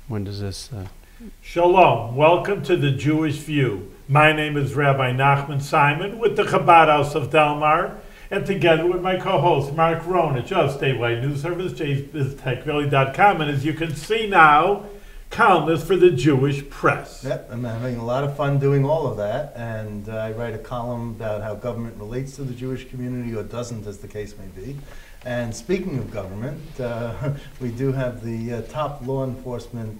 When does this? Shalom. Welcome to the Jewish View. My name is Rabbi Nachman Simon with the Chabad House of Delmar, and together with my co-host Mark Ronich of Statewide News Service, jbiztechvalley.com, and as you can see now, columnist for the Jewish Press. Yep, I'm having a lot of fun doing all of that, and I write a column about how government relates to the Jewish community, or doesn't, as the case may be. And speaking of government, we do have the top law enforcement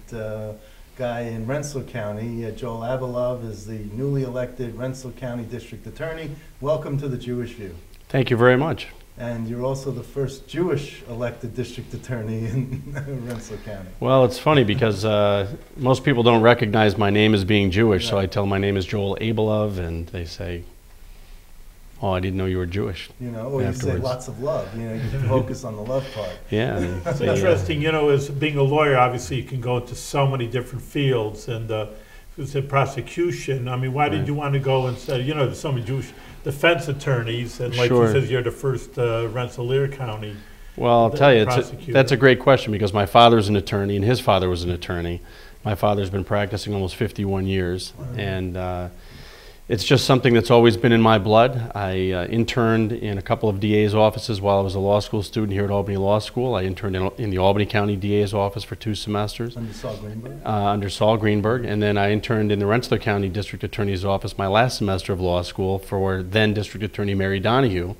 guy in Rensselaer County. Joel Abelove is the newly elected Rensselaer County District Attorney. Welcome to the Jewish View. Thank you very much. And you're also the first Jewish elected district attorney in Rensselaer County. Well, it's funny because most people don't recognize my name as being Jewish, Right. so I tell them my name is Joel Abelove, and they say, "Oh, I didn't know you were Jewish." You know, or you say Afterwards. lots of love. You know, you focus on the love part. Yeah. It's interesting, you know, as being a lawyer, obviously you can go into so many different fields, and you said prosecution. I mean, why did Right. you want to go and say, you know, there's so many Jewish defense attorneys, and like Sure. you said, you're the first Rensselaer County. Well, I'll the tell you, prosecutor. that's a great question because my father's an attorney and his father was an attorney. My father's been practicing almost 51 years, and it's just something that's always been in my blood. I interned in a couple of DA's offices while I was a law school student here at Albany Law School. I interned in the Albany County DA's office for 2 semesters. Under Saul Greenberg? Under Saul Greenberg, and then I interned in the Rensselaer County District Attorney's office my last semester of law school for then District Attorney Mary Donahue.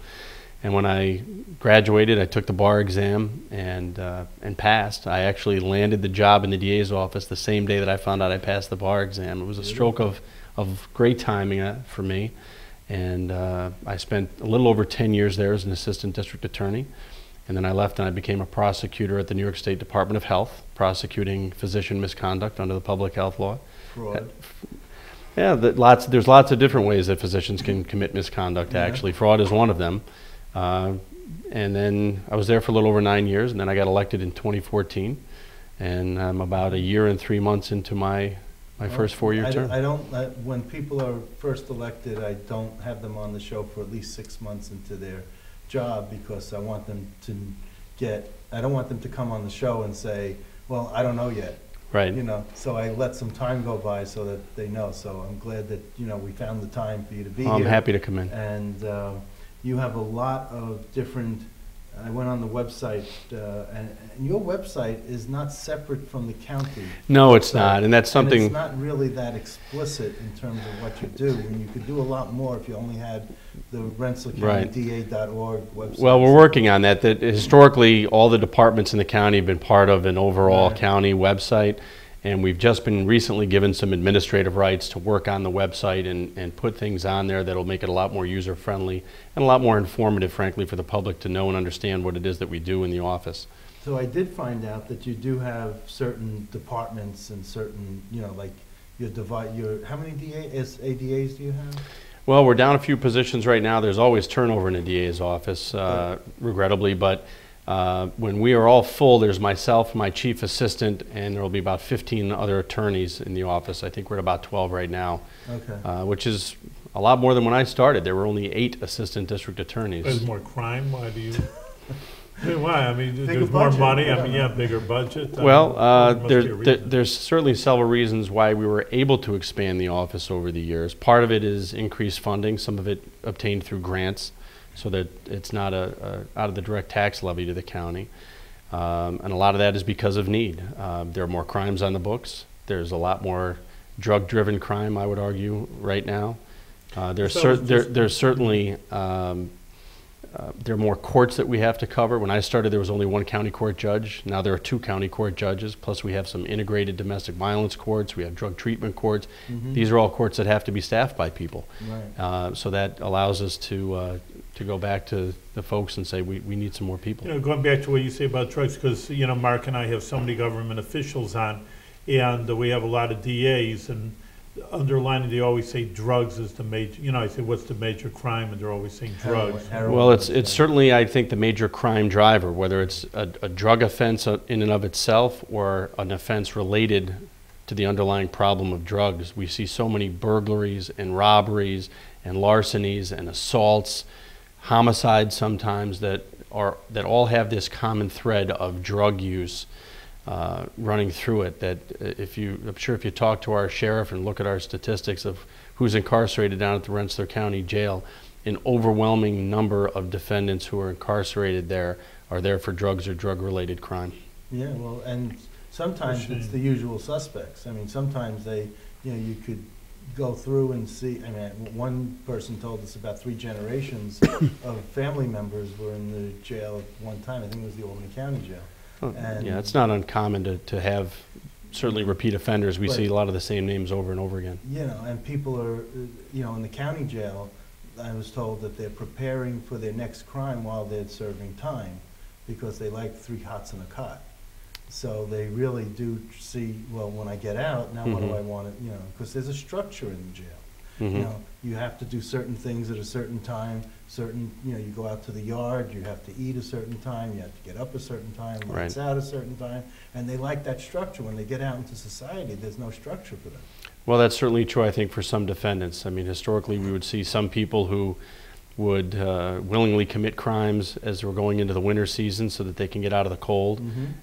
And when I graduated, I took the bar exam and passed. I actually landed the job in the DA's office the same day that I found out I passed the bar exam. It was a stroke of great timing for me, and I spent a little over 10 years there as an assistant district attorney, and then I left and I became a prosecutor at the New York State Department of Health, prosecuting physician misconduct under the public health law. Fraud. Yeah, there's lots of different ways that physicians can commit misconduct, Yeah. actually. Fraud is one of them. And then I was there for a little over 9 years, and then I got elected in 2014, and I'm about a year and 3 months into my first 4-year term. When people are first elected, I don't have them on the show for at least 6 months into their job because I want them I don't want them to come on the show and say, well, I don't know yet. Right. You know, so I let some time go by so that they know. So I'm glad that, you know, we found the time for you to be here. I'm happy to come in. And you have a lot of different, I went on the website, and your website is not separate from the county. No, it's website. not, and that's something. And it's not really that explicit in terms of what you do, and you could do a lot more if you only had the RensselaerCountyDA.org website. Well, we're working on that. That historically, all the departments in the county have been part of an overall Right. county website, and we've just been recently given some administrative rights to work on the website and put things on there that'll make it a lot more user-friendly and a lot more informative, frankly, for the public to know and understand what it is that we do in the office. So I did find out that you do have certain departments and certain, you know, like how many ADAs do you have? Well, we're down a few positions right now. There's always turnover in the DA's office, regrettably, but when we are all full, there's myself, my chief assistant, and there will be about 15 other attorneys in the office. I think we're at about 12 right now, Okay. which is a lot more than when I started. There were only 8 assistant district attorneys. There's more crime. Why do you? I mean, why? I mean, Bigger there's more budget, money. yeah. I mean, yeah, bigger budget. Well, there must be a reason. there's certainly several reasons why we were able to expand the office over the years. Part of it is increased funding, some of it obtained through grants, so that it's not out of the direct tax levy to the county. And a lot of that is because of need. There are more crimes on the books. There's a lot more drug-driven crime, I would argue, right now. There's certainly there are more courts that we have to cover. When I started, there was only 1 county court judge. Now there are 2 county court judges, plus we have some integrated domestic violence courts. We have drug treatment courts. Mm-hmm. These are all courts that have to be staffed by people. Right. So that allows us to go back to the folks and say we need some more people. You know, going back to what you say about drugs, because, you know, Mark and I have so many government officials on, and we have a lot of DAs, and underlining, they always say drugs is the major, you know, I say, what's the major crime? And they're always saying drugs. Heroin. Well, it's certainly, I think, the major crime driver, whether it's a drug offense in and of itself or an offense related to the underlying problem of drugs. We see so many burglaries and robberies and larcenies and assaults, homicides sometimes that all have this common thread of drug use. running through it. That I'm sure if you talk to our sheriff and look at our statistics of who's incarcerated down at the Rensselaer County Jail, an overwhelming number of defendants who are incarcerated there are there for drugs or drug-related crime. Yeah, well, and sometimes it's the usual suspects. I mean, sometimes they, you could go through and see. I mean, one person told us about 3 generations of family members were in the jail at one time. I think it was the Albany County Jail. Oh, yeah, it's not uncommon to have certainly repeat offenders. We see a lot of the same names over and over again. And people are, in the county jail, I was told that they're preparing for their next crime while they're serving time because they like 3 hots and a cot. So they really do see, well, when I get out, now what do I want to, because there's a structure in the jail. You have to do certain things at a certain time, you go out to the yard, you have to eat a certain time, you have to get up a certain time, lights out a certain time, and they like that structure. When they get out into society, there's no structure for them. Well, that's certainly true, I think, for some defendants. I mean, historically, we would see some people who would willingly commit crimes as we're going into the winter season so that they can get out of the cold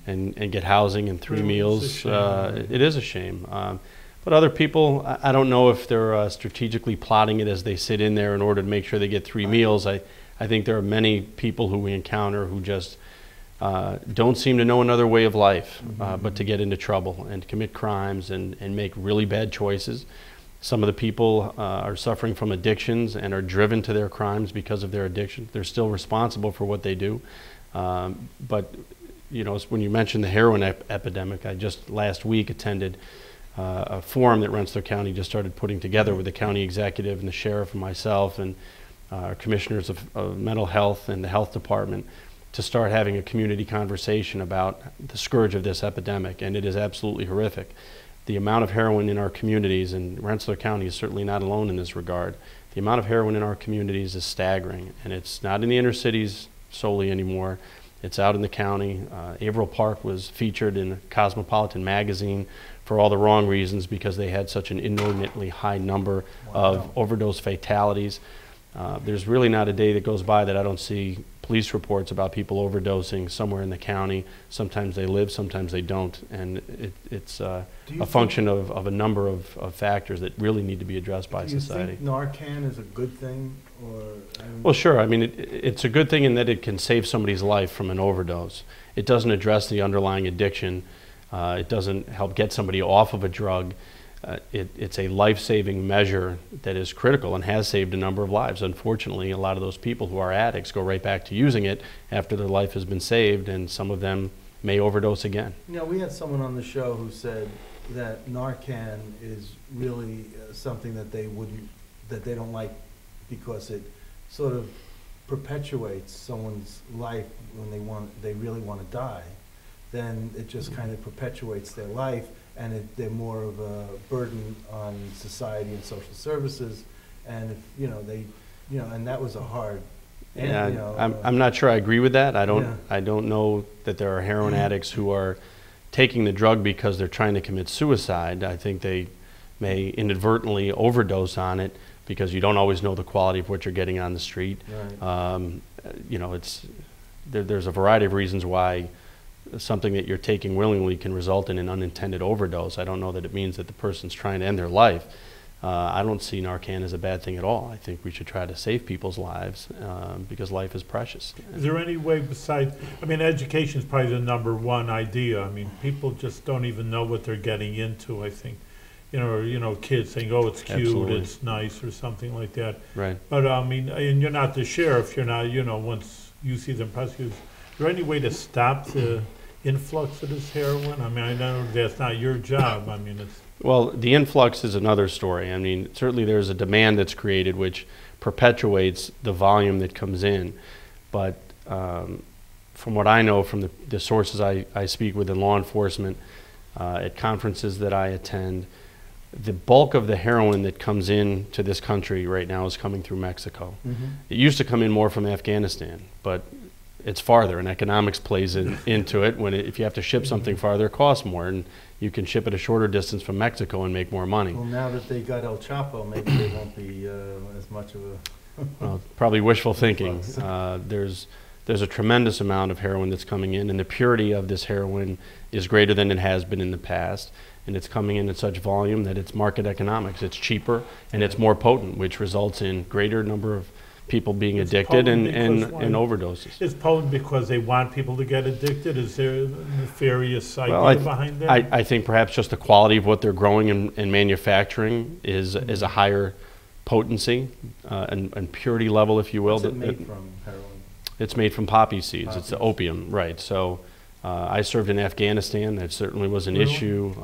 and get housing and 3 meals. It is a shame. But other people, I don't know if they're strategically plotting it as they sit in there in order to make sure they get 3 meals. I think there are many people who we encounter who just don't seem to know another way of life but to get into trouble and to commit crimes and make really bad choices. Some of the people are suffering from addictions and are driven to their crimes because of their addiction. They're still responsible for what they do. But, when you mentioned the heroin epidemic, I just last week attended a forum that Rensselaer County just started putting together with the county executive and the sheriff and myself and commissioners of mental health and the health department to start having a community conversation about the scourge of this epidemic, and it is absolutely horrific. The amount of heroin in our communities, and Rensselaer County is certainly not alone in this regard, the amount of heroin in our communities is staggering, and it's not in the inner cities solely anymore. It's out in the county. Averill Park was featured in a Cosmopolitan magazine for all the wrong reasons because they had such an inordinately high number of overdose fatalities. There's really not a day that goes by that I don't see police reports about people overdosing somewhere in the county. Sometimes they live, sometimes they don't, and it's a function of a number of factors that really need to be addressed by society. Do you think Narcan is a good thing? Well, sure. I mean, it's a good thing in that it can save somebody's life from an overdose. It doesn't address the underlying addiction. It doesn't help get somebody off of a drug. It's a life-saving measure that is critical and has saved a number of lives. Unfortunately, a lot of those people who are addicts go right back to using it after their life has been saved, and some of them may overdose again. We had someone on the show who said that Narcan is really something that they don't like because it sort of perpetuates someone's life when they really want to die. Then it just kind of perpetuates their life, and they're more of a burden on society and social services. And and that was a hard. I'm not sure I agree with that. I don't know that there are heroin addicts who are taking the drug because they're trying to commit suicide. I think they may inadvertently overdose on it because you don't always know the quality of what you're getting on the street. There's a variety of reasons why something that you're taking willingly can result in an unintended overdose. I don't know that it means that the person's trying to end their life. I don't see Narcan as a bad thing at all. I think we should try to save people's lives because life is precious. Is there any way besides, education is probably the #1 idea. People just don't even know what they're getting into, I think. Kids saying, oh, it's cute, Absolutely. It's nice, or something like that. Right. But, and you're not the sheriff, you're not, once you see them prosecute, is there any way to stop the influx of this heroin? I know that's not your job. Well, the influx is another story. Certainly there's a demand that's created which perpetuates the volume that comes in. But from what I know from the sources I speak with in law enforcement, at conferences that I attend, the bulk of the heroin that comes in to this country right now is coming through Mexico. It used to come in more from Afghanistan, but it's farther, and economics plays into it. If you have to ship something farther, it costs more, and you can ship it a shorter distance from Mexico and make more money. Well, now that they got El Chapo, maybe there won't be as much of a... Well, probably wishful thinking. There's a tremendous amount of heroin that's coming in, and the purity of this heroin is greater than it has been in the past, and it's coming in such volume that it's market economics. It's cheaper and it's more potent, which results in greater number of people being addicted and overdoses. It's potent because they want people to get addicted? Is there a nefarious idea behind that? I think perhaps just the quality of what they're growing and manufacturing is a higher potency and purity level, if you will. What's it made from, heroin? It's made from poppy seeds. It's the opium, right. So I served in Afghanistan. That certainly was an issue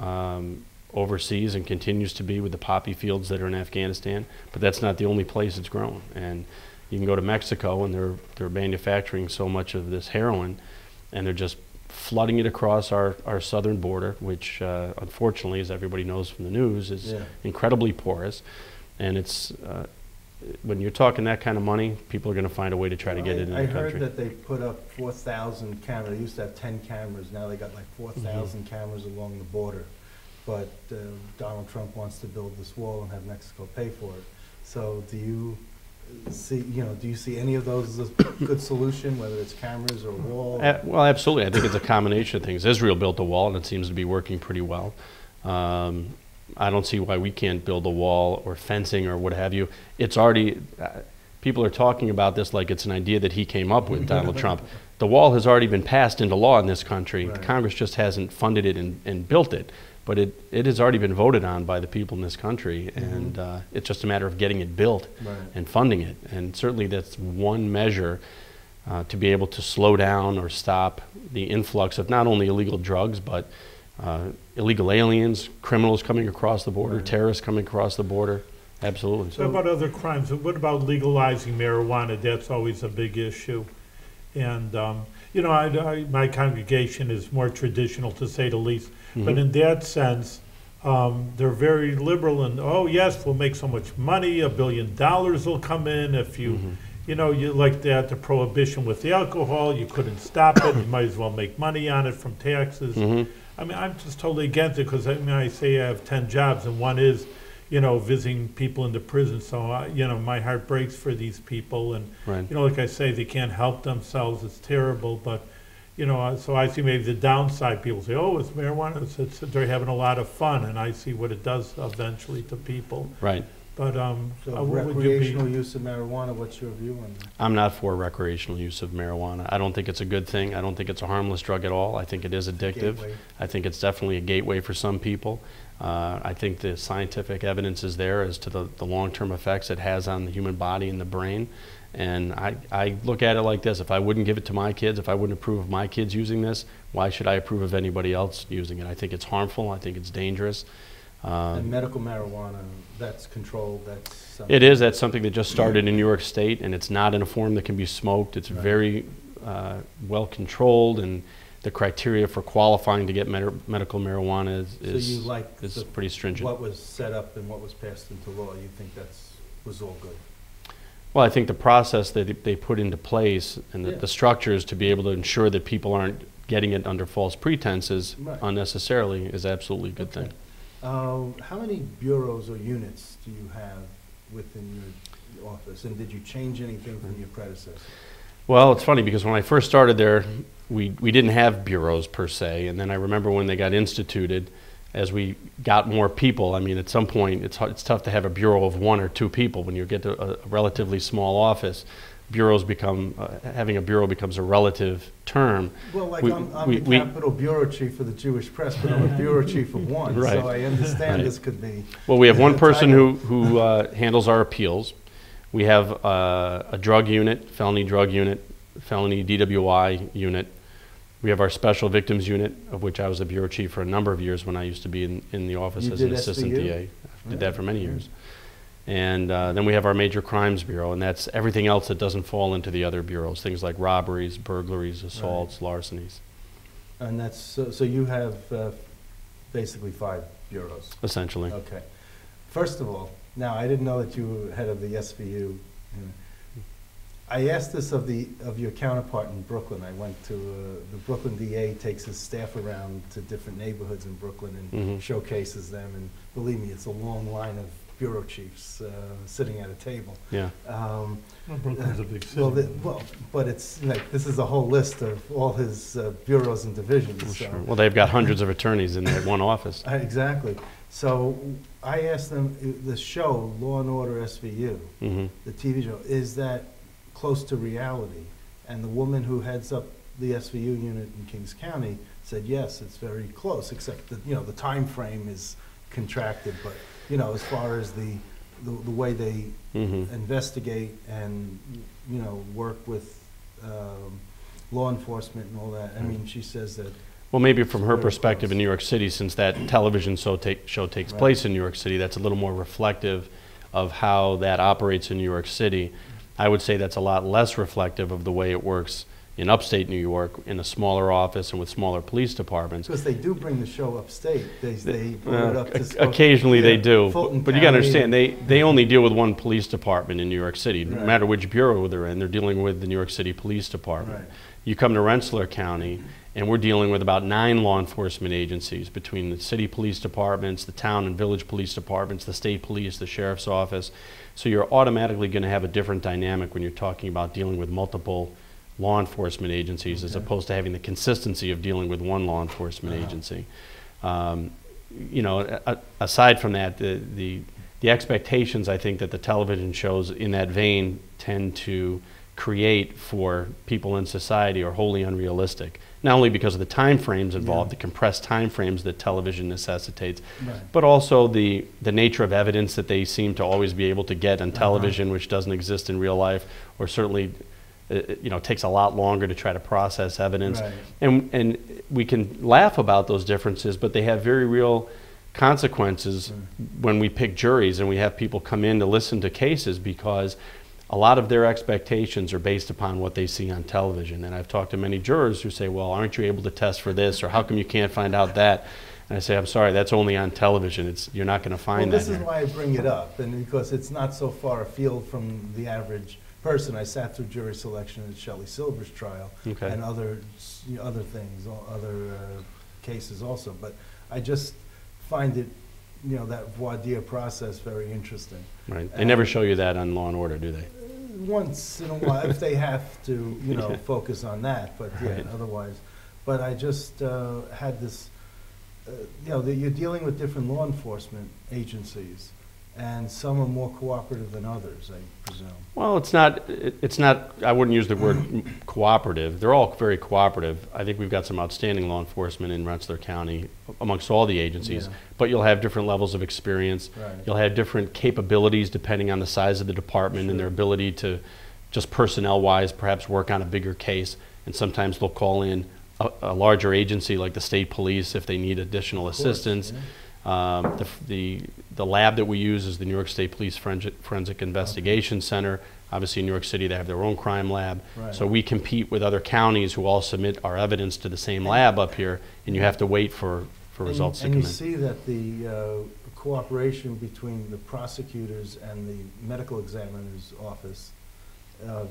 overseas and continues to be with the poppy fields that are in Afghanistan. But that's not the only place it's grown. And you can go to Mexico, and they're manufacturing so much of this heroin, and they're just flooding it across our southern border, which unfortunately, as everybody knows from the news, is incredibly porous. And it's when you're talking that kind of money, people are going to find a way to try to get it in the country. I heard that they put up 4,000 cameras. They used to have 10 cameras. Now they got like 4,000 cameras along the border. But Donald Trump wants to build this wall and have Mexico pay for it. So do you see any of those as a good solution, whether it's cameras or a wall? Well, absolutely. I think it's a combination of things. Israel built a wall, and it seems to be working pretty well. I don't see why we can't build a wall or fencing or what have you. It's already, people are talking about this like it's an idea that he came up with, Donald Trump. The wall has already been passed into law in this country. Right. Congress just hasn't funded it and built it. But it has already been voted on by the people in this country, and it's just a matter of getting it built and funding it. And certainly that's one measure to be able to slow down or stop the influx of not only illegal drugs, but illegal aliens, criminals coming across the border, terrorists coming across the border. Absolutely. So what about other crimes? What about legalizing marijuana? That's always a big issue. And, you know, my congregation is more traditional, to say the least. But in that sense, they're very liberal and, oh, yes, we'll make so much money, $1 billion will come in if you, you know, you like that, the prohibition with the alcohol, you couldn't stop it, you might as well make money on it from taxes. I mean, I'm just totally against it because, I mean, I say I have 10 jobs and one is, you know, visiting people in the prison. So, you know, my heart breaks for these people. And, you know, like I say, they can't help themselves. It's terrible. But, you know, so I see maybe the downside. People say, oh, it's marijuana. They're having a lot of fun. And I see what it does eventually to people. Right. But so recreational use of marijuana, what's your view on that? I'm not for recreational use of marijuana. I don't think it's a good thing. I don't think it's a harmless drug at all. I think it is addictive. I think it's definitely a gateway for some people. I think the scientific evidence is there as to the long-term effects it has on the human body and the brain. And I look at it like this. If I wouldn't give it to my kids, if I wouldn't approve of my kids using this, why should I approve of anybody else using it? I think it's harmful. I think it's dangerous. And medical marijuana, that's controlled? It is. That's something that just started in New York State, and it's not in a form that can be smoked. It's very well controlled, and the criteria for qualifying to get medical marijuana is pretty stringent. What was set up and what was passed into law, you think was all good? Well, I think the process that they put into place and the structures to be able to ensure that people aren't getting it under false pretenses unnecessarily is absolutely a good thing. How many bureaus or units do you have within your office, and did you change anything from your predecessor? Well, it's funny because when I first started there, we didn't have bureaus per se, and then I remember when they got instituted, as we got more people, I mean, at some point it's tough to have a bureau of 1 or 2 people. When you get to a relatively small office, bureaus become, having a bureau becomes a relative term. Well, like I'm the Capitol Bureau Chief for the Jewish Press, but I'm a Bureau Chief of 1, so I understand this could be... Well, we have one person who handles our appeals. We have a drug unit, felony DWI unit. We have our special victims unit, of which I was the Bureau Chief for a number of years when I used to be in the office as an assistant DA. I did that for many years. And then we have our Major Crimes Bureau, and that's everything else that doesn't fall into the other bureaus, things like robberies, burglaries, assaults, larcenies. And that's, so you have basically 5 bureaus? Essentially. Okay. First of all, now I didn't know that you were head of the SVU. I asked this of your counterpart in Brooklyn. I went to, the Brooklyn DA takes his staff around to different neighborhoods in Brooklyn and showcases them, and believe me, it's a long line of bureau chiefs sitting at a table. Yeah. Brooklyn's a big city. But it's like, this is a whole list of all his bureaus and divisions. Well, so. sure. Well, they've got hundreds of attorneys in that one office. Exactly. So I asked them, the show, Law and Order SVU, Mm-hmm. the TV show, is that close to reality? And the woman who heads up the SVU unit in Kings County said, yes, it's very close, except that, the time frame is contracted. But, as far as the way they Mm-hmm. investigate and, work with law enforcement and all that, I mean, she says that. Well, maybe from her Very perspective close. in New York City, since that television show takes Right. place in New York City, that's a little more reflective of how that operates in New York City. I would say that's a lot less reflective of the way it works in upstate New York in a smaller office and with smaller police departments. Because they do bring the show upstate. They bring it up to Occasionally they do, Fulton but you got to County. understand, they only deal with one police department in New York City. No Right. matter which bureau they're in, they're dealing with the New York City Police Department. Right. You come to Rensselaer County, and we're dealing with about 9 law enforcement agencies between the city police departments, the town and village police departments, the state police, the sheriff's office. So you're automatically going to have a different dynamic when you're talking about dealing with multiple law enforcement agencies as Okay. opposed to having the consistency of dealing with one law enforcement agency. Aside from that, the expectations I think that the television shows in that vein tend to create for people in society are wholly unrealistic. Not only because of the time frames involved, Yeah. the compressed time frames that television necessitates, Right. but also the nature of evidence that they seem to always be able to get on television, which doesn't exist in real life, or certainly takes a lot longer to try to process evidence. Right. And we can laugh about those differences, but they have very real consequences when we pick juries and we have people come in to listen to cases, because a lot of their expectations are based upon what they see on television. And I've talked to many jurors who say, well, aren't you able to test for this, or how come you can't find out that? And I say, I'm sorry, that's only on television. You're not going to find Well, that this is here. why I bring it up, and because it's not so far afield from the average person. I sat through jury selection at Shelley Silver's trial Okay. and other things, other cases also. But I just find it, that voir dire process very interesting. Right. They never show you that on Law and Order, do they? Once in a while, if they have to, Yeah. focus on that, but yeah, Right. otherwise. But I just had this, that you're dealing with different law enforcement agencies, and some are more cooperative than others, I presume. Well, it's not, I wouldn't use the word cooperative. They're all very cooperative. I think we've got some outstanding law enforcement in Rensselaer County amongst all the agencies, Yeah. but you'll have different levels of experience. Right. You'll have different capabilities depending on the size of the department and their ability to, just personnel-wise, perhaps work on a bigger case. And sometimes they'll call in a larger agency like the state police if they need additional assistance. Yeah. The lab that we use is the New York State Police Forensic Investigation Center. Obviously in New York City they have their own crime lab. Right. So we compete with other counties who all submit our evidence to the same lab up here, and you have to wait for results to And come you in. see that the cooperation between the prosecutors and the medical examiner's office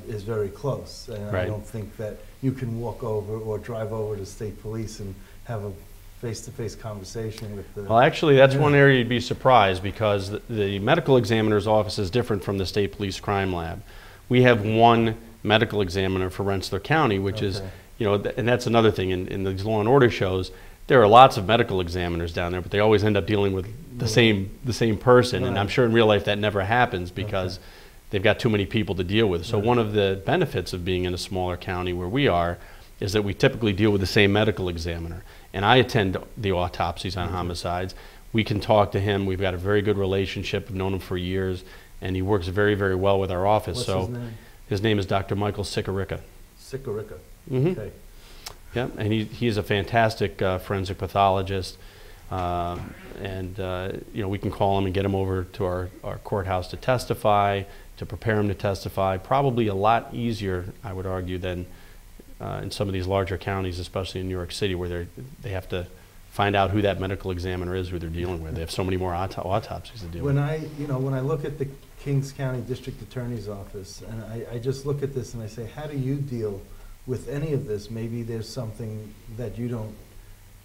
is very close. And I Right. don't think that you can walk over or drive over to state police and have a face-to-face conversation with the... Well, actually, that's Yeah. one area you'd be surprised, because the medical examiner's office is different from the state police crime lab. We have one medical examiner for Rensselaer County, which is, Okay. and that's another thing in these Law and Order shows. There are lots of medical examiners down there, but they always end up dealing with the same person. And I'm Right. sure in real life that never happens because they've got too many people to deal with. So Right. one of the benefits of being in a smaller county where we are is that we typically deal with the same medical examiner. And I attend the autopsies on homicides. We can talk to him. We've got a very good relationship. I've known him for years, and he works very, very well with our office. What's so his name? his name is Dr. Michael Sikorica. Sikorica. Mhm. Okay. Yeah, and he's a fantastic forensic pathologist. We can call him and get him over to our courthouse to testify, to prepare him to testify. Probably a lot easier, I would argue, than in some of these larger counties, especially in New York City, where they have to find out who that medical examiner is, who they're dealing with. They have so many more autopsies to deal with. When I look at the Kings County District Attorney's Office, and I just look at this and I say, how do you deal with any of this? Maybe there's something that you don't,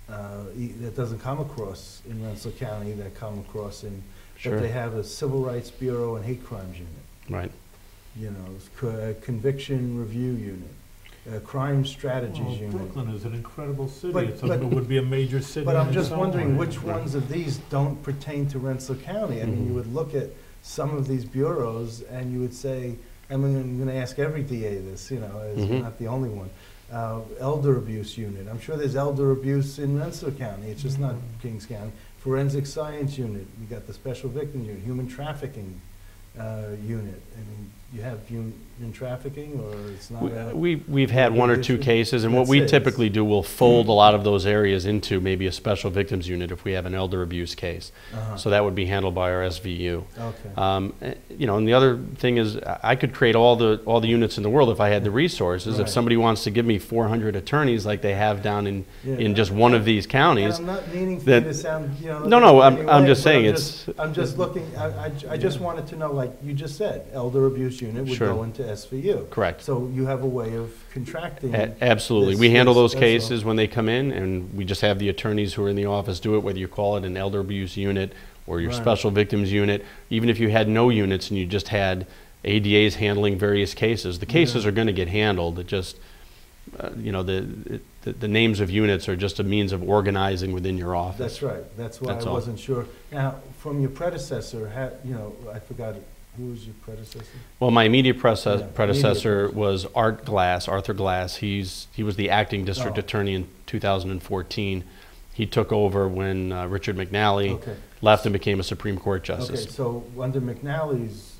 that doesn't come across in Rensselaer County, that come across in Sure. but they have a Civil Rights Bureau and Hate Crimes Unit. Right. You know, Conviction Review Unit, Crime Strategies Unit. Brooklyn is an incredible city. But- It but- would be a major city. But I'm in just its own wondering way. which ones of these don't pertain to Rensselaer County. I mean, you would look at some of these bureaus and you would say, I'm going to ask every DA this, you know, as not the only one. Elder Abuse Unit. I'm sure there's elder abuse in Rensselaer County. It's just not Kings County. Forensic Science Unit. You got the Special Victims Unit. Human Trafficking Unit. I mean, you have human trafficking, or it's not? We've had one or two issue? cases, and what That's we it. typically do, we'll fold a lot of those areas into maybe a special victims unit if we have an elder abuse case. So that would be handled by our SVU. Okay. You know, and the other thing is, I could create all the units in the world if I had the resources. Right. If somebody wants to give me 400 attorneys like they have down in Yeah. just one of these counties, And I'm not meaning for that- you to sound, you know. No, any I'm way, just but saying I'm just looking, I just wanted to know, like you just said, elder abuse unit would Sure. go into SVU. correct. So you have a way of contracting. Absolutely. this- We handle those that's all. cases when they come in, and we just have the attorneys who are in the office do it, whether you call it an elder abuse unit or your Right. special victims unit. Even if you had no units and you just had ADAs handling various cases, the cases Yeah. are going to get handled. It just, you know, the names of units are just a means of organizing within your office. That's right. That's why That's I all. wasn't sure. Now, from your predecessor, you know, I forgot, who was your predecessor? Well, my immediate Yeah, predecessor immediate. was Arthur Glass. He was the acting district Oh. attorney in 2014. He took over when Richard McNally Okay. left and became a Supreme Court Okay, justice. so under McNally's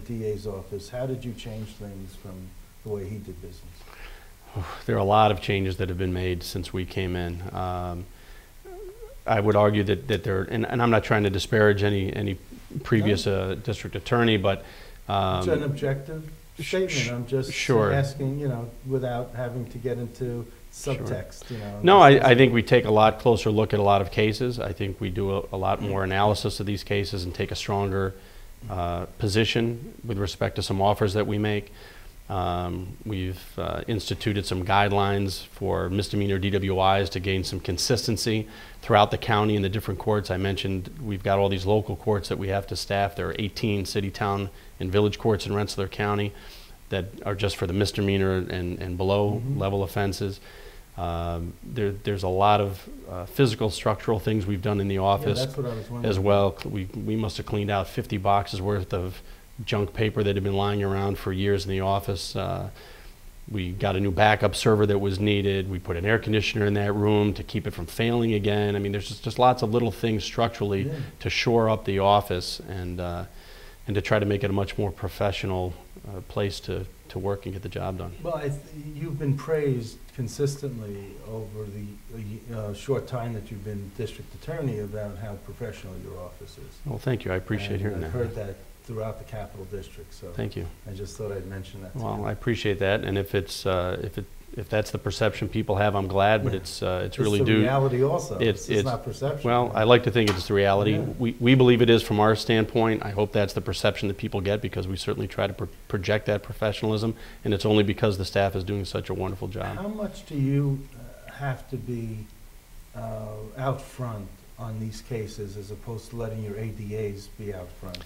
DA's office, how did you change things from the way he did business? There are a lot of changes that have been made since we came in. I would argue that there, and I'm not trying to disparage any previous district attorney, but It's an objective statement. I'm just sure. asking, you know, without having to get into subtext, you know. no, I think we take a lot closer look at a lot of cases. I think we do a lot more analysis of these cases and take a stronger position with respect to some offers that we make. We've instituted some guidelines for misdemeanor DWIs to gain some consistency throughout the county and the different courts. I mentioned we've got all these local courts that we have to staff. There are 18 city, town, and village courts in Rensselaer County that are just for the misdemeanor and below level offenses. There's a lot of physical, structural things we've done in the office that's what I was wondering. as well. We must have cleaned out 50 boxes worth of junk paper that had been lying around for years in the office. We got a new backup server that was needed. We put an air conditioner in that room to keep it from failing again. I mean, there's just lots of little things structurally to shore up the office and to try to make it a much more professional place to work and get the job done. Well, you've been praised consistently over the short time that you've been district attorney about how professional your office is. Well, thank you. I appreciate And hearing I've that. heard that throughout the Capital District, so Thank you. I just thought I'd mention that to Well, you. I appreciate that, and if that's the perception people have, I'm glad. But it's really the due. reality also. It's not perception. Well, I like to think it's the reality. Yeah. We believe it is from our standpoint. I hope that's the perception that people get because we certainly try to project that professionalism, and it's only because the staff is doing such a wonderful job. How much do you have to be out front on these cases as opposed to letting your ADAs be out front?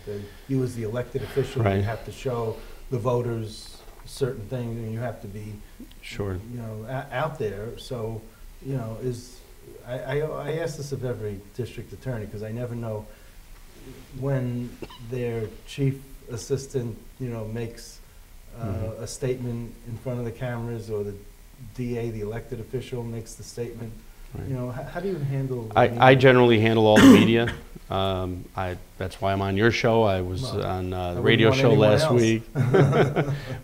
You as the elected official, Right. you have to show the voters certain things, and you have to be, Sure. you know, out there. So, you know, I ask this of every district attorney because I never know when their chief assistant, you know, makes a statement in front of the cameras, or the DA, the elected official, makes the statement. Right. You know, how do you handle? I generally handle all the media. That's why I'm on your show. I was Well, on the wouldn't radio want show anyone last else. week.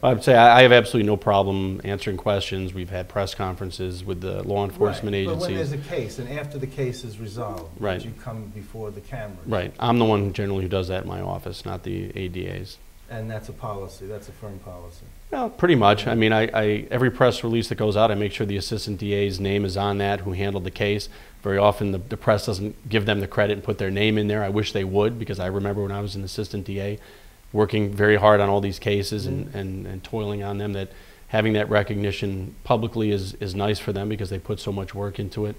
I'd say I have absolutely no problem answering questions. We've had press conferences with the law enforcement Right. But when agencies. there's a case, and after the case is resolved, Right. you come before the cameras. Right. I'm the one generally who does that in my office, not the ADAs. And that's a policy. That's a firm policy. Well, pretty much. I mean, every press release that goes out, I make sure the assistant DA's name is on that, who handled the case. Very often the press doesn't give them the credit and put their name in there. I wish they would, because I remember when I was an assistant DA working very hard on all these cases and toiling on them, that having that recognition publicly is nice for them because they put so much work into it.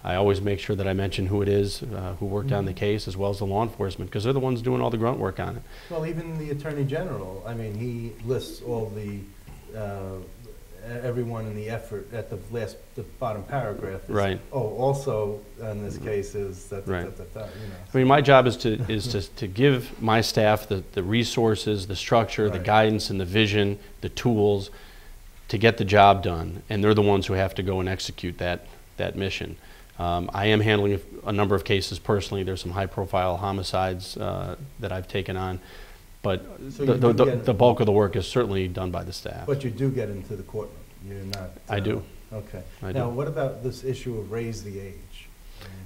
I always make sure that I mention who it is who worked on the case, as well as the law enforcement, because they're the ones doing all the grunt work on it. Well, even the Attorney General, I mean, he lists all the, everyone in the effort at the bottom paragraph. Right. Oh, also, in this case is that, Right. you know. I mean, my job is to give my staff the resources, the structure, the Right. guidance, and the vision, the tools to get the job done, and they're the ones who have to go and execute that mission. I am handling a number of cases personally. There's some high-profile homicides that I've taken on, but So you do get- the bulk of the work is certainly done by the staff. But you do get into the courtroom, you're not. I do. Okay. I Now, do. what about this issue of raise the age?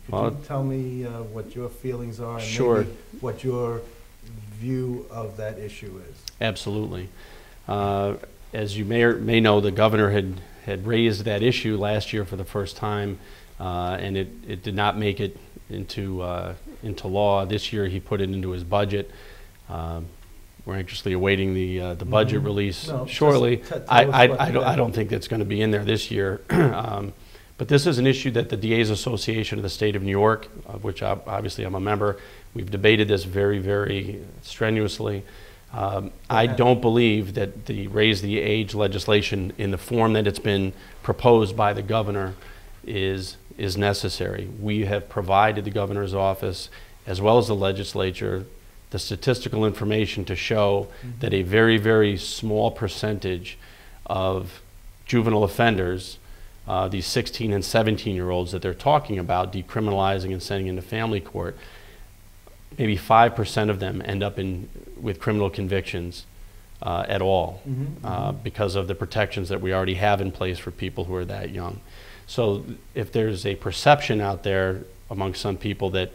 Could Well, you tell me what your feelings are? And Sure. maybe what your view of that issue is? Absolutely. As you may know, the governor had raised that issue last year for the first time, and it did not make it into law. This year he put it into his budget. We're anxiously awaiting the budget release No, shortly. just tell us I what don't think that's going to be in there this year. But this is an issue that the DA's Association of the State of New York, of which obviously I'm a member, we've debated this very, very strenuously. I don't believe that the raise the age legislation in the form that it's been proposed by the governor is necessary. We have provided the governor's office, as well as the legislature, the statistical information to show that a very, very small percentage of juvenile offenders, these 16 and 17-year-olds that they're talking about decriminalizing and sending into family court, maybe 5% of them end up with criminal convictions at all, because of the protections that we already have in place for people who are that young. So if there's a perception out there among some people that,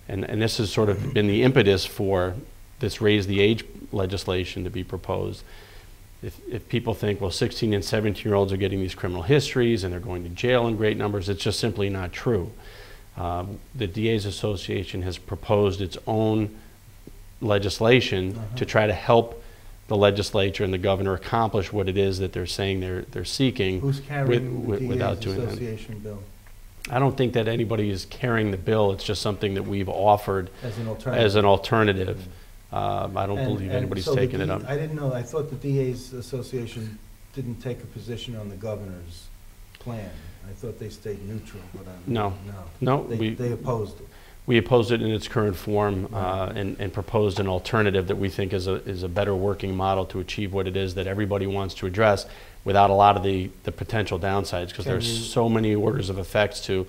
and this has sort of been the impetus for this raise the age legislation to be proposed, if people think, well, 16 and 17-year-olds are getting these criminal histories and they're going to jail in great numbers, it's just simply not true. The DA's Association has proposed its own legislation to try to help the legislature and the governor accomplish what it is that they're saying they're seeking. Who's carrying the without DA's doing that. Association bill? I don't think that anybody is carrying the bill. It's just something that we've offered As an alternative? as an alternative. I don't believe And anybody's so taking it up. I didn't know, I thought the DA's Association didn't take a position on the governor's plan. I thought they stayed neutral, but No. No, They opposed it. we opposed it in its current form, Right. and proposed an alternative that we think is a better working model to achieve what it is that everybody wants to address without a lot of the potential downsides, because there's so many orders of effects to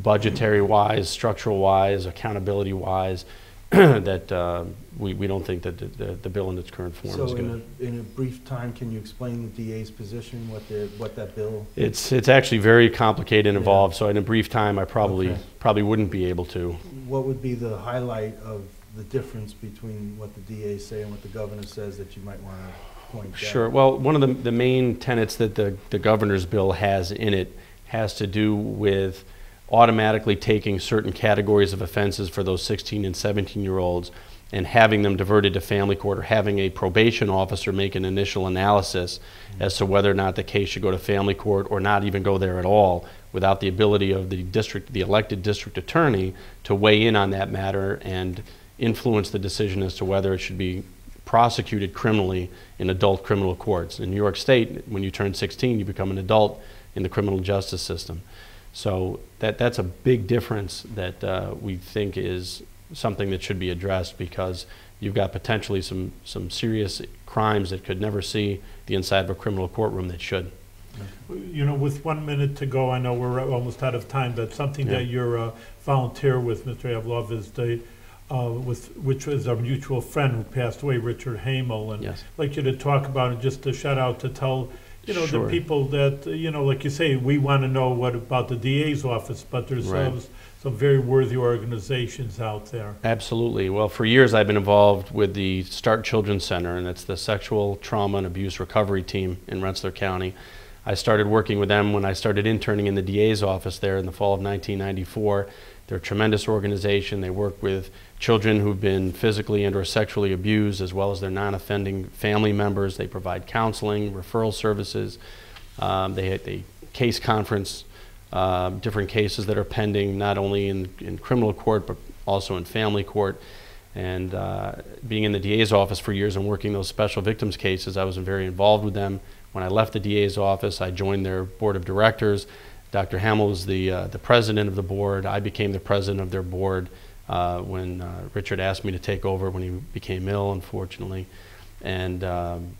budgetary-wise, structural-wise, accountability-wise, that we don't think that the bill in its current form is So going to. in a brief time, can you explain the DA's position, what that bill? It's actually very complicated and Yeah. involved, so in a brief time, I probably Okay. wouldn't be able to. What would be the highlight of the difference between what the DA say and what the governor says that you might want to point out? Sure. Well, one of the main tenets that the governor's bill has in it has to do with automatically taking certain categories of offenses for those 16 and 17-year-olds and having them diverted to family court, or having a probation officer make an initial analysis as to whether or not the case should go to family court or not even go there at all, without the ability of the elected district attorney to weigh in on that matter and influence the decision as to whether it should be prosecuted criminally in adult criminal courts. In New York State, when you turn 16, you become an adult in the criminal justice system. So that's a big difference that we think is something that should be addressed, because you've got potentially some serious crimes that could never see the inside of a criminal courtroom that should. You know, with 1 minute to go, I know we're almost out of time, but something Yeah. that you're volunteer with, Mr. Abelove, is which was our mutual friend who passed away, Richard Hamel, and Yes. I'd like you to talk about it, just to shout out to tell, Sure. the people that, like you say, we want to know what about the DA's office, but there's Right. some very worthy organizations out there. Absolutely. Well, for years I've been involved with the Start Children's Center, and it's the Sexual Trauma and Abuse Recovery Team in Rensselaer County. I started working with them when I started interning in the DA's office there in the fall of 1994. They're a tremendous organization. They work with children who've been physically and or sexually abused, as well as their non-offending family members. They provide counseling, referral services. They case conference different cases that are pending, not only in criminal court, but also in family court. And being in the DA's office for years and working those special victims cases, I was very involved with them. When I left the DA's office, I joined their board of directors. Dr. Hamill was the president of the board. I became the president of their board when Richard asked me to take over when he became ill, unfortunately. And I'm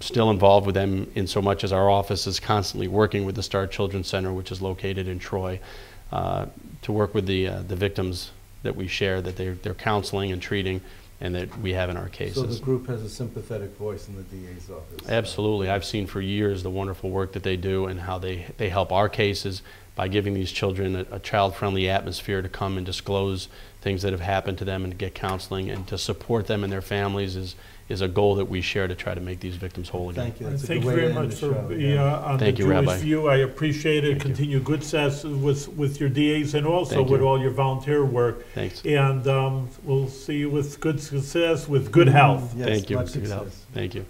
still involved with them in so much as our office is constantly working with the Star Children's Center, which is located in Troy, to work with the victims that we share, that they're counseling and treating, and that we have in our cases. So the group has a sympathetic voice in the DA's office. Absolutely. I've seen for years the wonderful work that they do and how they help our cases by giving these children a child-friendly atmosphere to come and disclose things that have happened to them and to get counseling and to support them and their families is a goal that we share to try to make these victims whole again. Thank you. That's a Thank good you way very to end much the for show. being on Thank the you, Jewish Rabbi. View. I appreciate it. Thank you. Continue good success with your DAs and also Thank with you. all your volunteer work. Thanks. And we'll see you with good success, with good health. Yes, Thank you. much Good help. success. Thank you.